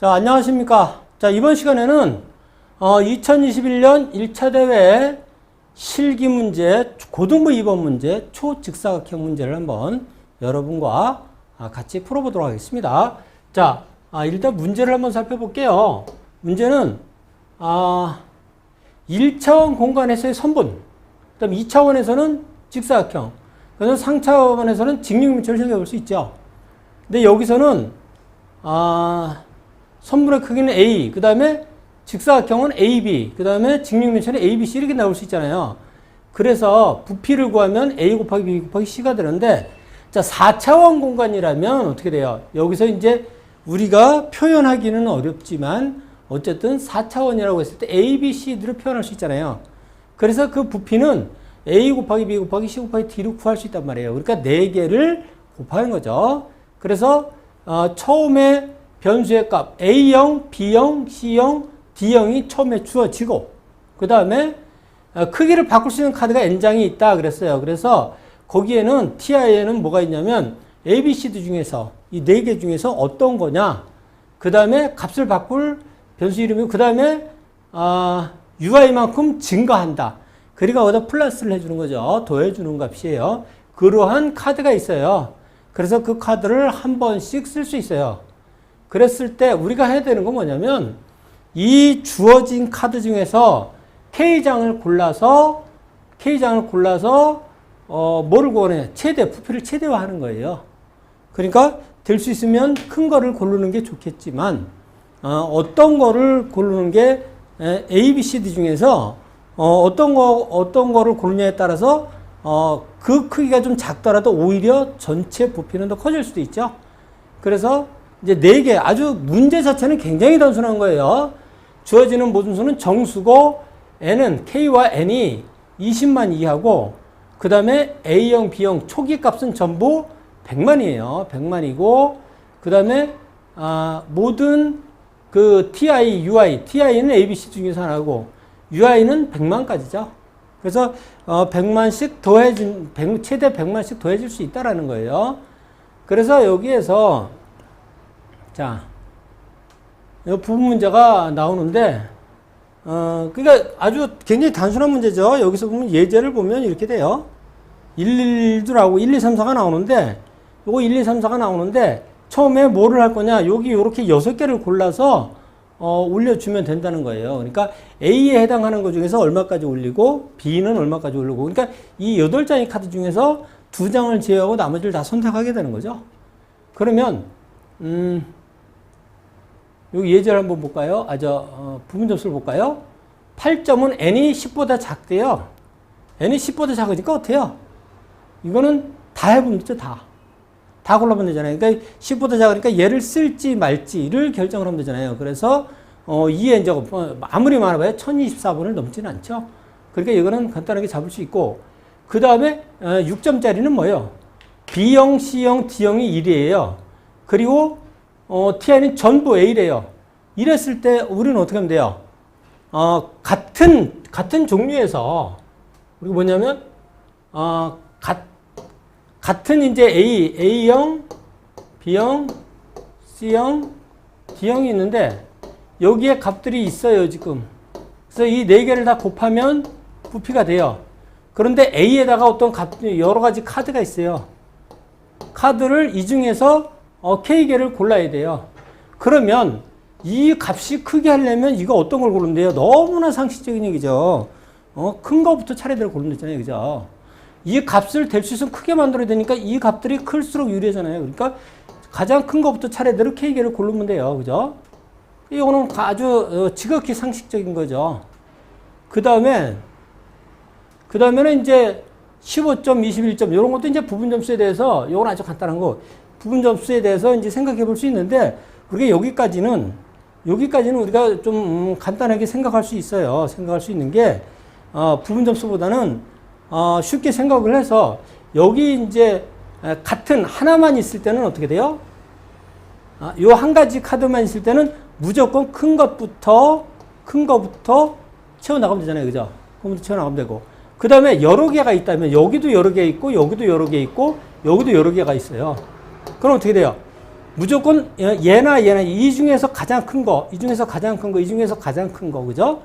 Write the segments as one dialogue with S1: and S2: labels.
S1: 자, 안녕하십니까. 자, 이번 시간에는 2021년 1차 대회 실기 문제, 고등부 2번 문제, 초직사각형 문제를 한번 여러분과 같이 풀어보도록 하겠습니다. 자, 일단 문제를 한번 살펴볼게요. 문제는 1차원 공간에서의 선분, 그 다음 2차원에서는 직사각형, 그래서 3차원에서는 직육면체를 생각해 수 있죠. 근데 여기서는 선분의 크기는 A, 그 다음에 직사각형은 AB, 그 다음에 직육면체는 ABC 이렇게 나올 수 있잖아요. 그래서 부피를 구하면 A 곱하기 B 곱하기 C가 되는데, 자, 4차원 공간이라면 어떻게 돼요? 여기서 이제 우리가 표현하기는 어렵지만 어쨌든 4차원이라고 했을 때 A, B, C들을 표현할 수 있잖아요. 그래서 그 부피는 A 곱하기 B 곱하기 C 곱하기 D로 구할 수 있단 말이에요. 그러니까 4개를 곱하는 거죠. 그래서 처음에 변수의 값 A형, B형, C형, D형이 처음에 주어지고, 그 다음에 크기를 바꿀 수 있는 카드가 N장이 있다 그랬어요. 그래서 거기에는 TI에는 뭐가 있냐면 A, B, C 중에서 이 4개 중에서 어떤 거냐, 그 다음에 값을 바꿀 변수 이름이고, 그 다음에 UI만큼 증가한다. 그러니까 어디다 플러스를 해주는 거죠. 더해주는 값이에요. 그러한 카드가 있어요. 그래서 그 카드를 한 번씩 쓸 수 있어요. 그랬을 때 우리가 해야 되는 건 뭐냐면 이 주어진 카드 중에서 K장을 골라서 뭐를 구하느냐? 부피를 최대화하는 거예요. 그러니까 될 수 있으면 큰 거를 고르는 게 좋겠지만 어떤 거를 고르는 게 A, B, C, D 중에서 어떤 거를 고르냐에 따라서 그 크기가 좀 작더라도 오히려 전체 부피는 더 커질 수도 있죠. 그래서 이제 4개, 아주 문제 자체는 굉장히 단순한 거예요. 주어지는 모든 수는 정수고, n은 K와 n이 20만 이하고, 그 다음에 A형, B형 초기 값은 전부 100만이에요. 100만이고, 그 다음에 모든 그 TI, UI, TI는 ABC 중에서 하나고, UI는 100만까지죠. 그래서 100만씩 최대 100만씩 더해질 수 있다라는 거예요. 그래서 여기에서 자, 이 부분 문제가 나오는데, 그러니까 아주 굉장히 단순한 문제죠. 여기서 보면 예제를 보면 이렇게 돼요. 1, 1도 나오고 1, 2, 3, 4가 나오는데, 요거 1, 2, 3, 4가 나오는데, 처음에 뭐를 할 거냐, 여기 이렇게 6개를 골라서 올려주면 된다는 거예요. 그러니까 A에 해당하는 것 중에서 얼마까지 올리고, B는 얼마까지 올리고, 그러니까 이 8장의 카드 중에서 2장을 제외하고 나머지를 다 선택하게 되는 거죠. 그러면 여기 예제를 한번 볼까요? 부분 점수를 볼까요? 8점은 n이 10보다 작대요. n이 10보다 작으니까 어때요? 이거는 다 해보면 되죠, 다 골라보면 되잖아요. 그러니까 10보다 작으니까 얘를 쓸지 말지를 결정을 하면 되잖아요. 그래서 2의 n제곱, 아무리 많아봐야 1024번을 넘지는 않죠. 그러니까 이거는 간단하게 잡을 수 있고, 그 다음에 6점짜리는 뭐예요? B형, C형, D형이 1이에요. 그리고 TI는 전부 A래요. 이랬을 때 우리는 어떻게 하면 돼요? 같은 종류에서 우리가 뭐냐면 같은 이제 A형, B형, C형, D형이 있는데 여기에 값들이 있어요, 지금. 그래서 이 4개를 다 곱하면 부피가 돼요. 그런데 A에다가 어떤 여러 가지 카드가 있어요. 카드를 이 중에서 K개를 골라야 돼요. 그러면 이 값이 크게 하려면 이거 어떤 걸 고른대요? 너무나 상식적인 얘기죠. 큰 거부터 차례대로 고르면 되잖아요. 그죠? 이 값을 될 수 있으면 크게 만들어야 되니까 이 값들이 클수록 유리하잖아요. 그러니까 가장 큰 거부터 차례대로 K개를 고르면 돼요. 그죠? 이거는 아주 지극히 상식적인 거죠. 그 다음에는 이제 15점, 21점 이런 것도 이제 부분 점수에 대해서 이건 아주 간단한 거. 부분 점수에 대해서 이제 생각해 볼 수 있는데, 우리가 여기까지는 우리가 좀 간단하게 생각할 수 있어요. 생각할 수 있는 게, 부분 점수보다는, 쉽게 생각을 해서, 여기 이제, 같은 하나만 있을 때는 어떻게 돼요? 요 한 가지 카드만 있을 때는 무조건 큰 것부터 채워나가면 되잖아요. 그죠? 그거부터 채워나가면 되고. 그 다음에 여러 개가 있다면, 여기도 여러 개 있고, 여기도 여러 개 있고, 여기도 여러 개가 있어요. 그럼 어떻게 돼요? 무조건 얘나 이 중에서 가장 큰 거, 이 중에서 가장 큰 거, 이 중에서 가장 큰 거, 그죠?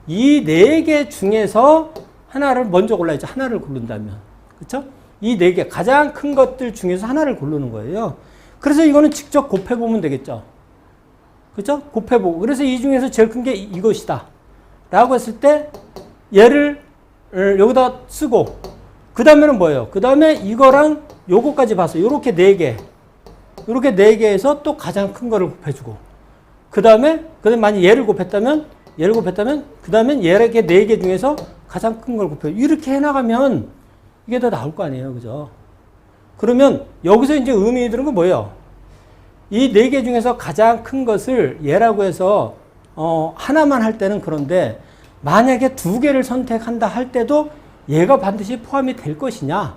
S1: 이 네 개 중에서 하나를 먼저 골라야죠. 하나를 고른다면. 그쵸? 이 네 개, 가장 큰 것들 중에서 하나를 고르는 거예요. 그래서 이거는 직접 곱해보면 되겠죠. 그죠? 곱해보고. 그래서 이 중에서 제일 큰 게 이것이다. 라고 했을 때, 얘를 여기다 쓰고, 그 다음에는 뭐예요? 그 다음에 이거랑 요거까지 봐서, 요렇게 네 개. 요렇게 네 개에서 또 가장 큰 거를 곱해주고, 그 다음에 만약 얘를 곱했다면, 그 다음에 얘렇게 네 개 중에서 가장 큰 걸 곱해주고, 이렇게 해나가면 이게 다 나올 거 아니에요. 그죠? 그러면 여기서 이제 의미 드는 건 뭐예요? 이 네 개 중에서 가장 큰 것을 얘라고 해서, 하나만 할 때는 그런데, 만약에 두 개를 선택한다 할 때도 얘가 반드시 포함이 될 것이냐?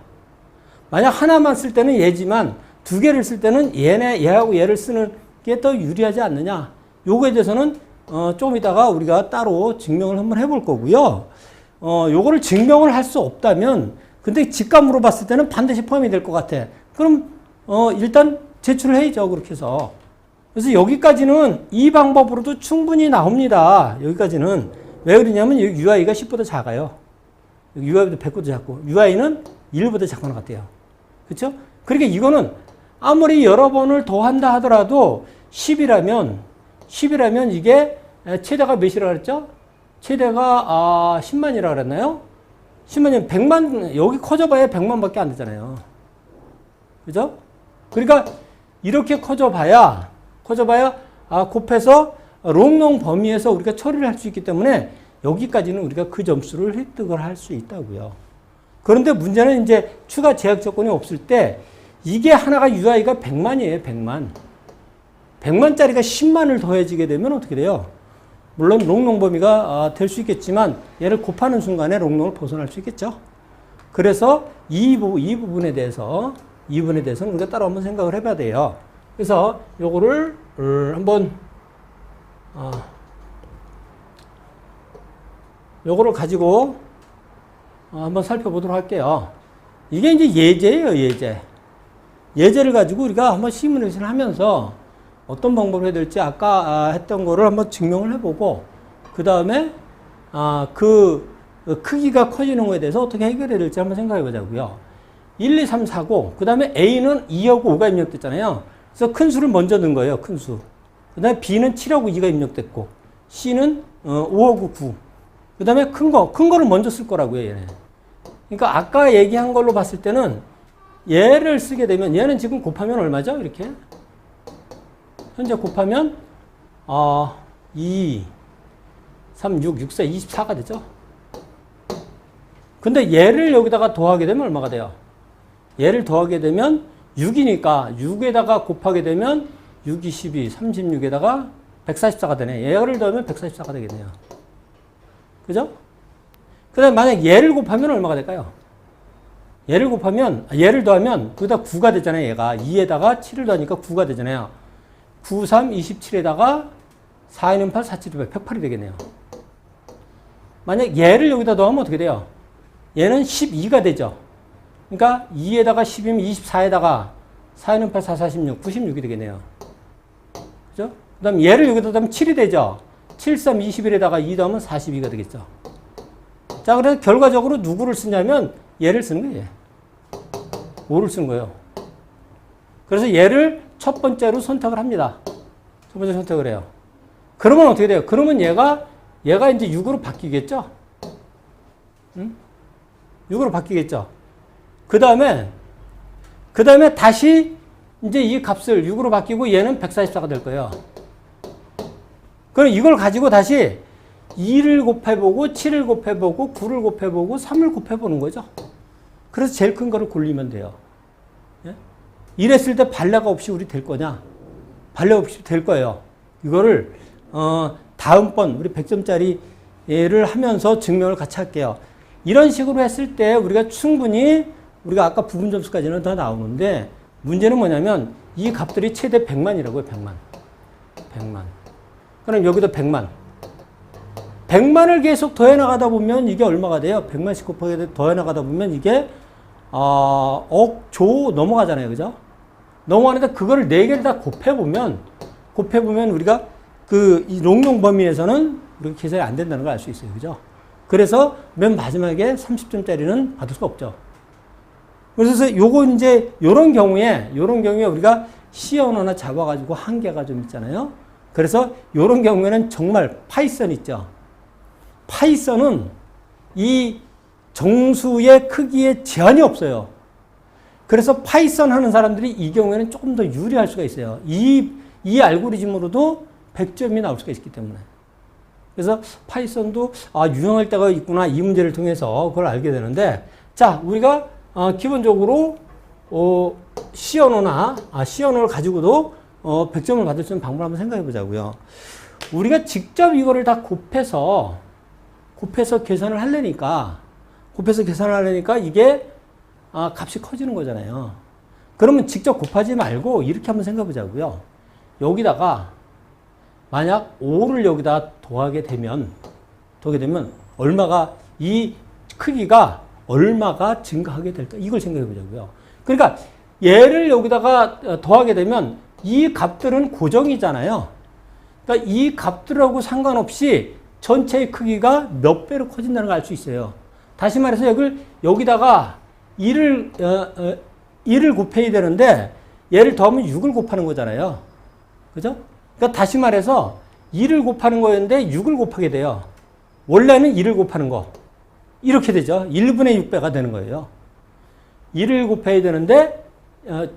S1: 만약 하나만 쓸 때는 얘지만, 두 개를 쓸 때는 얘하고 얘를 쓰는 게 더 유리하지 않느냐. 요거에 대해서는 조금 이따가 우리가 따로 증명을 한번 해볼 거고요. 요거를 증명을 할 수 없다면, 근데 직감으로 봤을 때는 반드시 포함이 될 것 같아. 그럼 일단 제출을 해야죠. 그렇게 해서. 그래서 여기까지는 이 방법으로도 충분히 나옵니다. 여기까지는. 왜 그러냐면 UI가 10보다 작아요. UI보다 100보다 작고 UI는 1보다 작거나 같아요. 그렇죠? 그러니까 이거는 아무리 여러 번을 더한다 하더라도 10이라면 이게 최대가 몇이라고 그랬죠? 최대가 10만이라고 그랬나요? 10만이면 100만, 여기 커져봐야 100만밖에 안 되잖아요. 그죠? 그러니까 이렇게 커져봐야 곱해서 롱롱 범위에서 우리가 처리를 할 수 있기 때문에 여기까지는 우리가 그 점수를 획득을 할 수 있다고요. 그런데 문제는 이제 추가 제약 조건이 없을 때 이게 하나가 UI가 100만이에요. 100만. 100만짜리가 10만을 더해지게 되면 어떻게 돼요? 물론 롱롱 범위가 될 수 있겠지만 얘를 곱하는 순간에 롱롱을 벗어날 수 있겠죠. 그래서 이 부분에 대해서는 우리가 따로 한번 생각을 해봐야 돼요. 그래서 요거를 한번 요거를 가지고 한번 살펴보도록 할게요. 이게 이제 예제예요. 예제를 가지고 우리가 한번 시뮬레이션을 하면서 어떤 방법을 해야 될지 아까 했던 거를 한번 증명을 해보고 그 다음에 그 크기가 커지는 거에 대해서 어떻게 해결해야 될지 한번 생각해 보자고요. 1, 2, 3, 4고 그 다음에 A는 2하고 5가 입력됐잖아요. 그래서 큰 수를 먼저 넣은 거예요. 큰 수. 그 다음에 B는 7하고 2가 입력됐고 C는 5하고 9. 그 다음에 큰 거를 먼저 쓸 거라고요. 얘네. 그러니까 아까 얘기한 걸로 봤을 때는 얘를 쓰게 되면 얘는 지금 곱하면 얼마죠? 이렇게 현재 곱하면 2, 3, 6, 6, 4, 24가 되죠. 근데 얘를 여기다가 더하게 되면 얼마가 돼요? 얘를 더하게 되면 6이니까 6에다가 곱하게 되면 6, 22, 36에다가 144가 되네. 얘를 더하면 144가 되겠네요. 그죠? 그 다음에 만약 얘를 곱하면 얼마가 될까요? 얘를 더하면 거기다 9가 되잖아요. 얘가 2에다가 7을 더하니까 9가 되잖아요. 9, 3, 27에다가 4, 2는 8, 4, 7, 8, 108이 되겠네요. 만약 얘를 여기다 더하면 어떻게 돼요? 얘는 12가 되죠. 그러니까 2에다가 10이면 24에다가 4, 2는 8, 4, 46, 96이 되겠네요. 그죠? 그 다음 얘를 여기다 더하면 7이 되죠. 7, 3, 21에다가 2 더하면 42가 되겠죠. 자, 그래서 결과적으로 누구를 쓰냐면 얘를 쓰는 거예요. 5를 쓰는 거예요. 그래서 얘를 첫 번째로 선택을 합니다. 첫 번째 선택을 해요. 그러면 어떻게 돼요? 그러면 얘가 이제 6으로 바뀌겠죠? 응? 6으로 바뀌겠죠? 그 다음에 다시 이제 이 값을 6으로 바뀌고 얘는 144가 될 거예요. 그럼 이걸 가지고 다시 2를 곱해보고 7을 곱해보고 9를 곱해보고 3을 곱해보는 거죠. 그래서 제일 큰 거를 골리면 돼요. 예? 이랬을 때 발레가 없이 우리 될 거냐? 발레 없이 될 거예요. 이거를 다음번 우리 100점짜리를 하면서 증명을 같이 할게요. 이런 식으로 했을 때 우리가 충분히 우리가 아까 부분 점수까지는 다 나오는데 문제는 뭐냐면 이 값들이 최대 100만이라고요. 100만. 그럼 여기도 100만. 100만을 계속 더해 나가다 보면 이게 얼마가 돼요? 100만씩 곱하게 더해 나가다 보면 이게 억, 조 넘어가잖아요. 그죠? 넘어가는데 그거를 4개를 다 곱해보면 우리가 이 롱용 범위에서는 우리가 계산이 안 된다는 걸 알 수 있어요. 그죠? 그래서 맨 마지막에 30점짜리는 받을 수가 없죠. 그래서 요거 이제 요런 경우에 우리가 C 언어나 잡아가지고 한계가 좀 있잖아요. 그래서 요런 경우에는 정말 파이썬 있죠. 파이썬은 이 정수의 크기에 제한이 없어요. 그래서 파이썬 하는 사람들이 이 경우에는 조금 더 유리할 수가 있어요. 이 알고리즘으로도 100점이 나올 수가 있기 때문에. 그래서 파이썬도 유용할 때가 있구나, 이 문제를 통해서 그걸 알게 되는데, 자, 우리가 기본적으로 C 언어를 가지고도 100점을 받을 수 있는 방법을 한번 생각해 보자고요. 우리가 직접 이거를 다 곱해서 계산을 하려니까 이게 값이 커지는 거잖아요. 그러면 직접 곱하지 말고 이렇게 한번 생각해 보자고요. 여기다가 만약 5를 여기다 더하게 되면 얼마가, 이 크기가 얼마가 증가하게 될까? 이걸 생각해 보자고요. 그러니까 얘를 여기다가 더하게 되면 이 값들은 고정이잖아요. 그러니까 이 값들하고 상관없이 전체의 크기가 몇 배로 커진다는 걸 알 수 있어요. 다시 말해서 여기다가 1을 곱해야 되는데 얘를 더하면 6을 곱하는 거잖아요. 그죠? 그러니까 다시 말해서 2를 곱하는 거였는데 6을 곱하게 돼요. 원래는 2를 곱하는 거. 이렇게 되죠. 1분의 6배가 되는 거예요. 2를 곱해야 되는데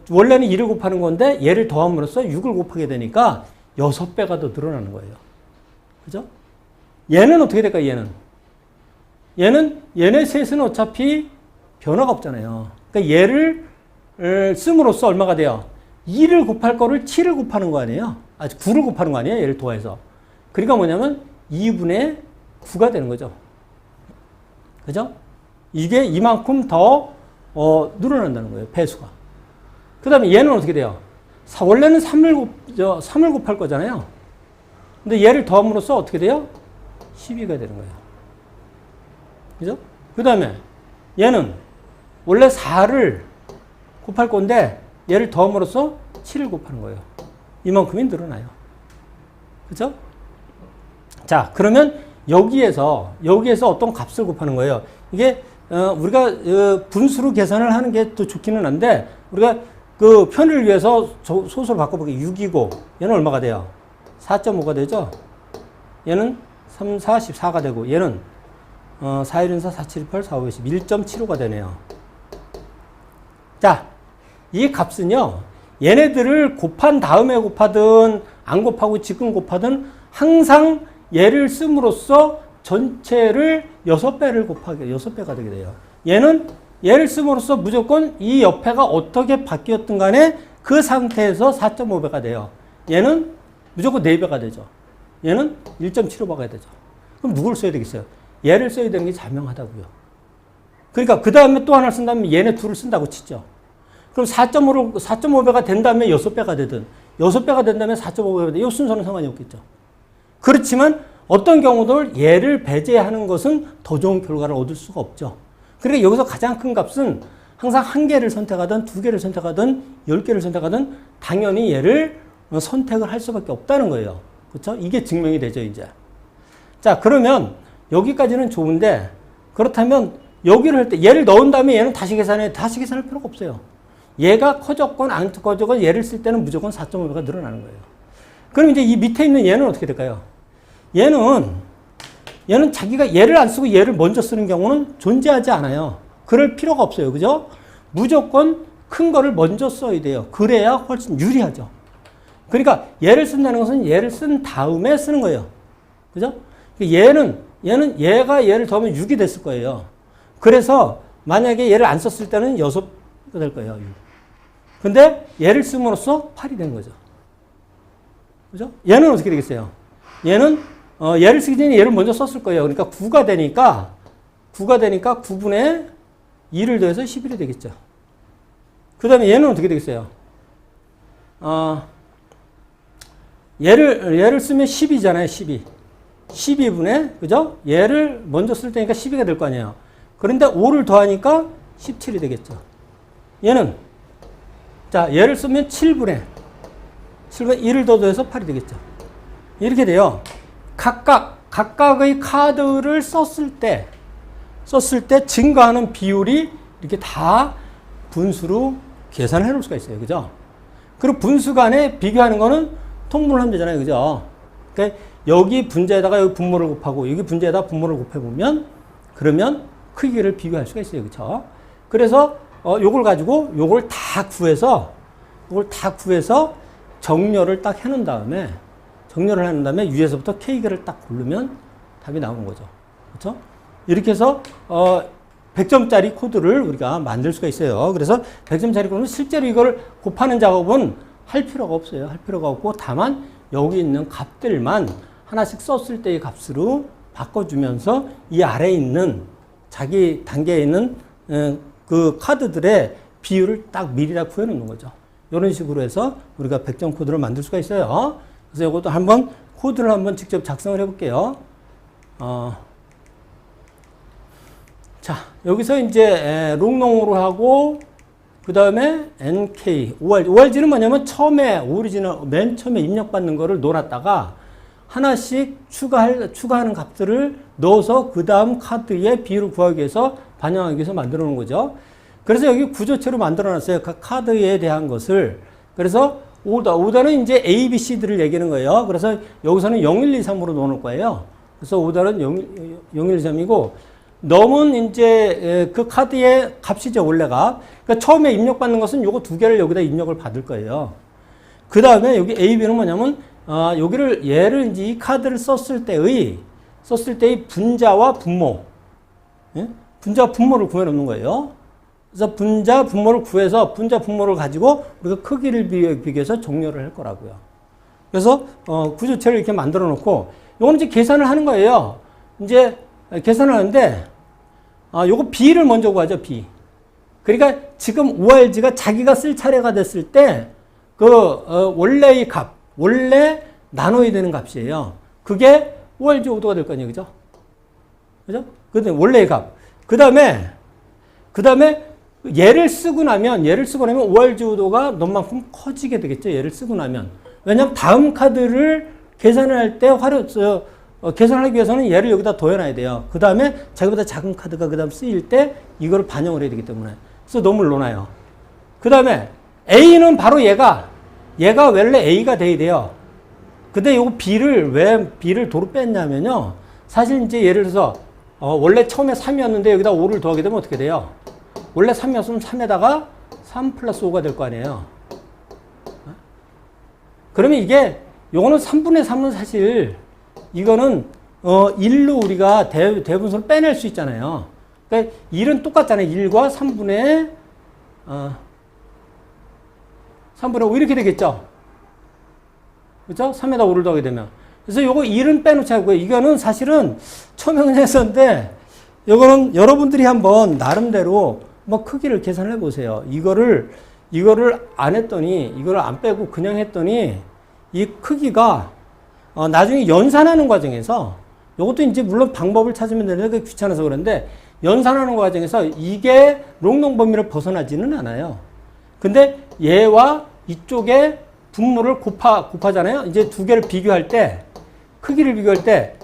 S1: 원래는 2를 곱하는 건데 얘를 더함으로써 6을 곱하게 되니까 6배가 더 늘어나는 거예요. 그죠? 얘는 어떻게 될까요? 얘네 셋은 어차피 변화가 없잖아요. 그러니까 얘를 씀으로써 얼마가 돼요? 2를 곱할 거를 7을 곱하는 거 아니에요? 9를 곱하는 거 아니에요? 얘를 더해서. 그러니까 뭐냐면 2분의 9가 되는 거죠. 그죠? 이게 이만큼 더 늘어난다는 거예요. 배수가. 그 다음에 얘는 어떻게 돼요? 원래는 3을 곱할 거잖아요. 근데 얘를 더함으로써 어떻게 돼요? 12가 되는 거예요. 그죠? 그 다음에 얘는 원래 4를 곱할 건데 얘를 더함으로써 7을 곱하는 거예요. 이만큼이 늘어나요. 그죠? 자, 그러면 여기에서 어떤 값을 곱하는 거예요. 이게 우리가 분수로 계산을 하는 게 또 좋기는 한데 우리가 그 편을 위해서 소수로 바꿔보게 6이고 얘는 얼마가 돼요? 4.5가 되죠? 얘는 3, 4, 14가 되고 얘는 4, 1, 4, 4, 7, 8, 4, 5, 10, 1.75가 되네요. 자, 이 값은요, 얘네들을 곱한 다음에 곱하든 안 곱하고 지금 곱하든 항상 얘를 씀으로써 전체를 6배가 되게 돼요. 얘를 씀으로써 무조건 이 옆에가 어떻게 바뀌었든 간에 그 상태에서 4.5배가 돼요. 얘는 무조건 4배가 되죠. 얘는 1.75배가 되죠. 그럼 누구를 써야 되겠어요? 얘를 써야 되는 게 자명하다고요. 그러니까 그 다음에 또 하나를 쓴다면 얘네 둘을 쓴다고 치죠. 그럼 4.5배가 된 다음에 6배가 되든 6배가 된 다음에 4.5배가 되든 이 순서는 상관이 없겠죠. 그렇지만 어떤 경우도 얘를 배제하는 것은 더 좋은 결과를 얻을 수가 없죠. 그러니까 여기서 가장 큰 값은 항상 1개를 선택하든 2개를 선택하든 10개를 선택하든 당연히 얘를 선택을 할 수밖에 없다는 거예요. 그렇죠? 이게 증명이 되죠, 이제. 자, 그러면 여기까지는 좋은데 그렇다면 여기를 할 때 얘를 넣은 다음에 얘는 다시 계산할 필요가 없어요. 얘가 커졌건 안 커졌건 얘를 쓸 때는 무조건 4.5배가 늘어나는 거예요. 그럼 이제 이 밑에 있는 얘는 어떻게 될까요? 얘는 자기가 얘를 안 쓰고 얘를 먼저 쓰는 경우는 존재하지 않아요. 그럴 필요가 없어요. 그죠? 무조건 큰 거를 먼저 써야 돼요. 그래야 훨씬 유리하죠. 그러니까 얘를 쓴다는 것은 얘를 쓴 다음에 쓰는 거예요. 그죠? 얘가 얘를 더하면 6이 됐을 거예요. 그래서 만약에 얘를 안 썼을 때는 6가 될 거예요. 6. 근데 얘를 씀으로써 8이 된 거죠. 그죠? 얘는 어떻게 되겠어요? 얘는 얘를 쓰기 전에 얘를 먼저 썼을 거예요. 그러니까 9가 되니까 9분의 2를 더해서 11이 되겠죠. 그 다음에 얘는 어떻게 되겠어요? 얘를 쓰면 10이잖아요. 12분의, 그죠? 얘를 먼저 쓸 때니까 12가 될 거 아니에요. 그런데 5를 더하니까 17이 되겠죠. 얘는 자, 얘를 쓰면 7분의 1을 더 더해서 8이 되겠죠. 이렇게 돼요. 각각의 카드를 썼을 때 증가하는 비율이 이렇게 다 분수로 계산을 해 놓을 수가 있어요. 그죠? 그리고 분수 간에 비교하는 거는 통분을 하면 되잖아요. 그죠? 그러니까 여기 분자에다가 여기 분모를 곱하고 여기 분자에다가 분모를 곱해보면 그러면 크기를 비교할 수가 있어요. 그죠? 그래서 요걸 가지고 요걸 다 구해서 정렬을 딱 해놓은 다음에 위에서부터 K를 딱 고르면 답이 나오는 거죠. 그렇죠? 이렇게 해서 100점짜리 코드를 우리가 만들 수가 있어요. 그래서 100점짜리 코드는 실제로 이걸 곱하는 작업은 할 필요가 없어요. 할 필요가 없고 다만 여기 있는 값들만 하나씩 썼을 때의 값으로 바꿔주면서 이 아래에 있는 자기 단계에 있는 그 카드들의 비율을 딱 미리 다 구해놓는 거죠. 이런 식으로 해서 우리가 100점 코드를 만들 수가 있어요. 그래서 이것도 한번 코드를 한번 직접 작성을 해볼게요. 자, 여기서 이제 롱롱으로 하고 그 다음에 NK, ORG는 뭐냐면 처음에 오리지널 맨 처음에 입력받는 거를 놓았다가 하나씩 추가하는 값들을 넣어서 그 다음 카드의 비율을 구하기 위해서 반영하기 위해서 만들어 놓은 거죠. 그래서 여기 구조체로 만들어 놨어요. 각 카드에 대한 것을. 그래서 오더는 이제 A, B, C들을 얘기하는 거예요. 그래서 여기서는 0, 1, 2, 3으로 넣어놓을 거예요. 그래서 오더는 0, 1, 2, 3이고 넘은 이제 그 카드의 값이죠, 원래 값. 그러니까 처음에 입력받는 것은 요거 두 개를 여기다 입력을 받을 거예요. 그 다음에 여기 A, B는 뭐냐면 얘를 이제 이 카드를 썼을 때의 분자와 분모, 예? 분자와 분모를 구해놓는 거예요. 그래서 분자, 분모를 구해서 분자, 분모를 가지고 우리가 크기를 비교해서 정렬을 할 거라고요. 그래서 구조체를 이렇게 만들어 놓고 요건 이제 계산을 하는 거예요. 이제 계산을 하는데 요거 B를 먼저 구하죠, B. 그러니까 지금 ORG가 자기가 쓸 차례가 됐을 때 원래의 값, 원래 나눠야 되는 값이에요. 그게 ORG 오도가 될 거 아니에요, 그죠? 그죠? 근데 원래의 값. 그 다음에 얘를 쓰고 나면 ORG 오도가 너만큼 커지게 되겠죠. 얘를 쓰고 나면. 왜냐면 다음 카드를 계산을 할 때 계산하기 위해서는 얘를 여기다 더해놔야 돼요. 그 다음에 자기보다 작은 카드가 그 다음 쓰일 때 이거를 반영을 해야 되기 때문에. 그래서 너무 놓나요. 그 다음에 A는 바로 얘가 원래 A가 돼야 돼요. 근데 요거 왜 B를 도로 뺐냐면요. 사실 이제 예를 들어서 원래 처음에 3이었는데 여기다 5를 더하게 되면 어떻게 돼요? 원래 3이었으면 3에다가 3 플러스 5가 될 거 아니에요. 그러면 요거는 3분의 3은 사실 이거는 1로 우리가 대분수를 빼낼 수 있잖아요. 그러니까 1은 똑같잖아요. 1과 3분의 5 이렇게 되겠죠. 그렇죠? 3에다 5를 더하게 되면. 그래서 요거 1은 빼놓지 않고요. 이거는 사실은 처음에 그냥 했었는데 요거는 여러분들이 한번 나름대로 크기를 계산을 해 보세요. 이거를 안 했더니 이거를 안 빼고 그냥 했더니 이 크기가 나중에 연산하는 과정에서 이것도 이제 물론 방법을 찾으면 되는데 귀찮아서 그런데 연산하는 과정에서 이게 롱롱 범위를 벗어나지는 않아요. 근데 얘와 이쪽에 분모를 곱하잖아요. 이제 두 개를 비교할 때 크기를 비교할 때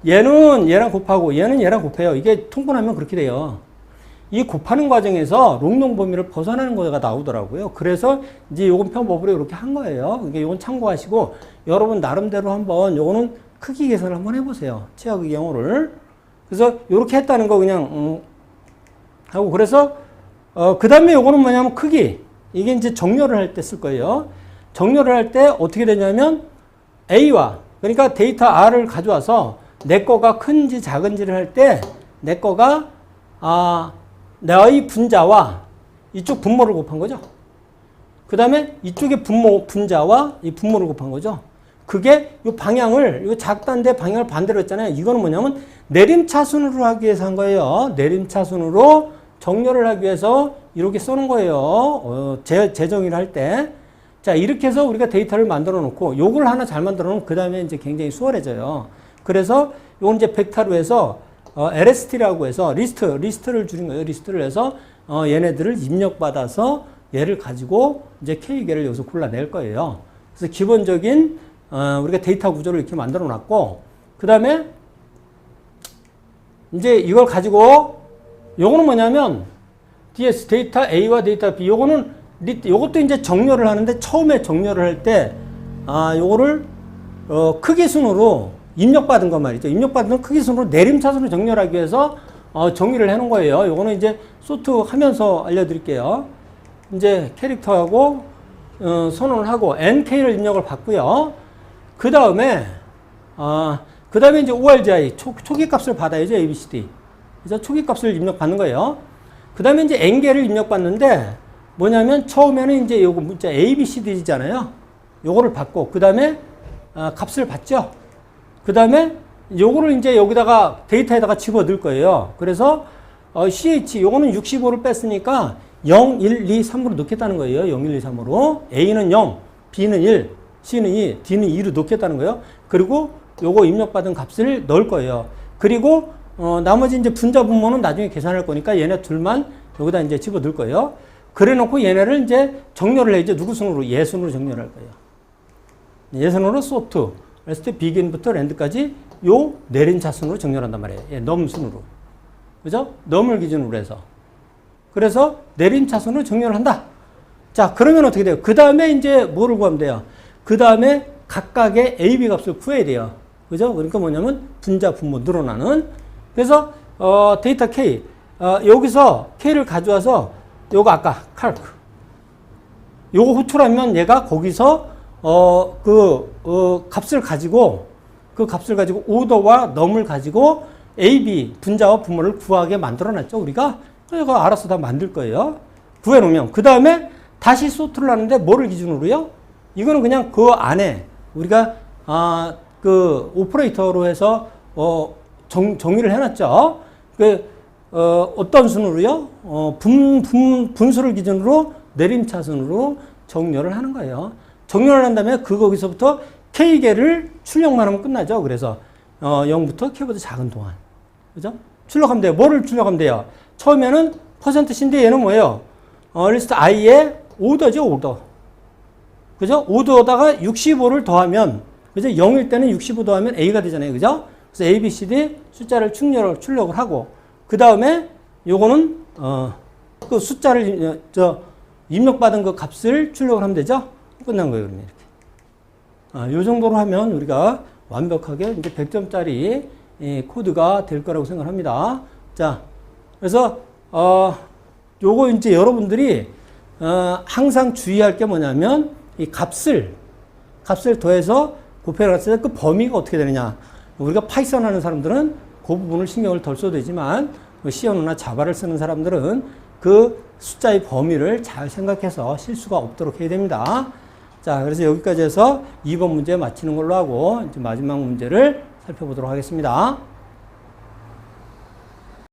S1: 얘는 얘랑 곱하고 얘는 얘랑 곱해요. 이게 통분하면 그렇게 돼요. 이 곱하는 과정에서 롱롱 범위를 벗어나는 거가 나오더라고요. 그래서 이제 요건 편법으로 이렇게 한 거예요. 그러니까 요건 참고하시고 여러분 나름대로 한번 요거는 크기 계산을 한번 해보세요. 최악의 경우를. 그래서 요렇게 했다는 거 그냥 하고 그래서 그 다음에 요거는 뭐냐면 크기. 이게 이제 정렬을 할 때 쓸 거예요. 정렬을 할 때 어떻게 되냐면 A와 그러니까 데이터 R을 가져와서 내 거가 큰지 작은지를 할 때 내 거가 나의 분자와 이쪽 분모를 곱한 거죠. 그 다음에 이쪽의 분자와 이 분모를 곱한 거죠. 그게 이 방향을, 이 작다는데 방향을 반대로 했잖아요. 이거는 뭐냐면 내림차순으로 하기 위해서 한 거예요. 내림차순으로 정렬을 하기 위해서 이렇게 써놓은 거예요. 재정의를 할 때. 자, 이렇게 해서 우리가 데이터를 만들어 놓고 요걸 하나 잘 만들어 놓으면 그 다음에 이제 굉장히 수월해져요. 그래서 요건 이제 벡터로 해서 LST라고 해서 리스트를 줄인 거예요. 리스트를 해서 얘네들을 입력받아서 얘를 가지고 이제 K개를 여기서 골라낼 거예요. 그래서 기본적인 우리가 데이터 구조를 이렇게 만들어 놨고, 그 다음에 이제 이걸 가지고 요거는 뭐냐면 DS 데이터 A와 데이터 B, 요것도 이제 정렬을 하는데, 처음에 정렬을 할 때 요거를 크기 순으로 입력받은 거 말이죠. 입력받은 크기 순으로 내림차순으로 정렬하기 위해서 정의를 해 놓은 거예요. 요거는 이제 소트 하면서 알려드릴게요. 이제 캐릭터하고 선언을 하고 NK를 입력을 받고요. 그 다음에 이제 ORGI 초기 값을 받아야죠. ABCD. 그래서 초기 값을 입력받는 거예요. 그 다음에 이제 N개를 입력받는데, 뭐냐면 처음에는 이제 요거 문자 ABCD잖아요. 요거를 받고, 그 다음에 값을 받죠. 그 다음에 요거를 이제 여기다가 데이터에다가 집어 넣을 거예요. 그래서 CH 요거는 65를 뺐으니까 0, 1, 2, 3으로 넣겠다는 거예요. 0, 1, 2, 3으로. A는 0, B는 1, C는 2, D는 2로 넣겠다는 거예요. 그리고 요거 입력받은 값을 넣을 거예요. 그리고 나머지 이제 분자 분모는 나중에 계산할 거니까 얘네 둘만 여기다 이제 집어 넣을 거예요. 그래 놓고 얘네를 이제 정렬을 해. 이제 누구 순으로? 얘 순으로 정렬할 거예요. 얘 순으로 소트. 그랬을 때 비긴부터 랜드까지 요 내림차 순으로 정렬한단 말이에요. 예, 넘 순으로. 그죠? 넘을 기준으로 해서. 그래서 내림차 순으로 정렬을 한다. 자, 그러면 어떻게 돼요? 그 다음에 이제 뭐를 구하면 돼요? 그 다음에 각각의 AB 값을 구해야 돼요. 그죠? 그러니까 뭐냐면 분자 분모 늘어나는. 그래서 데이터 K. 여기서 K를 가져와서 요거 아까 칼크. 요거 호투라면 얘가 거기서 값을 가지고 오더와 넘을 가지고 AB 분자와 분모를 구하게 만들어 놨죠. 우리가 이거 알아서 다 만들 거예요. 구해 놓으면 그 다음에 다시 소트를 하는데 뭐를 기준으로요? 이거는 그냥 그 안에 우리가 그 오퍼레이터로 해서 정의를 해놨죠. 어떤 순으로요? 분수를 기준으로 내림차순으로 정렬을 하는 거예요. 정렬을 한 다음에 거기서부터 K개를 출력만 하면 끝나죠. 그래서 0부터 K보다 작은 동안. 그죠? 출력하면 돼요. 뭐를 출력하면 돼요? 처음에는 %C인데 얘는 뭐예요? 리스트 I의 오더죠, 오더. 그죠? 오더에다가 65를 더하면, 그죠? 0일 때는 65 더하면 A가 되잖아요. 그죠? 그래서 A, B, C, D 숫자를 출력을 하고, 그 다음에 요거는, 그 숫자를, 입력받은 그 값을 출력을 하면 되죠? 끝난 거예요, 그러면 이렇게. 요 정도로 하면 우리가 완벽하게 이제 100점짜리 코드가 될 거라고 생각합니다. 자, 그래서, 요거 이제 여러분들이, 항상 주의할 게 뭐냐면, 이 값을 더해서 곱해를 했을 때 그 범위가 어떻게 되느냐. 우리가 파이썬 하는 사람들은 그 부분을 신경을 덜 써도 되지만, C언어나 자바를 쓰는 사람들은 그 숫자의 범위를 잘 생각해서 실수가 없도록 해야 됩니다. 자, 그래서 여기까지 해서 2번 문제 마치는 걸로 하고, 이제 마지막 문제를 살펴보도록 하겠습니다.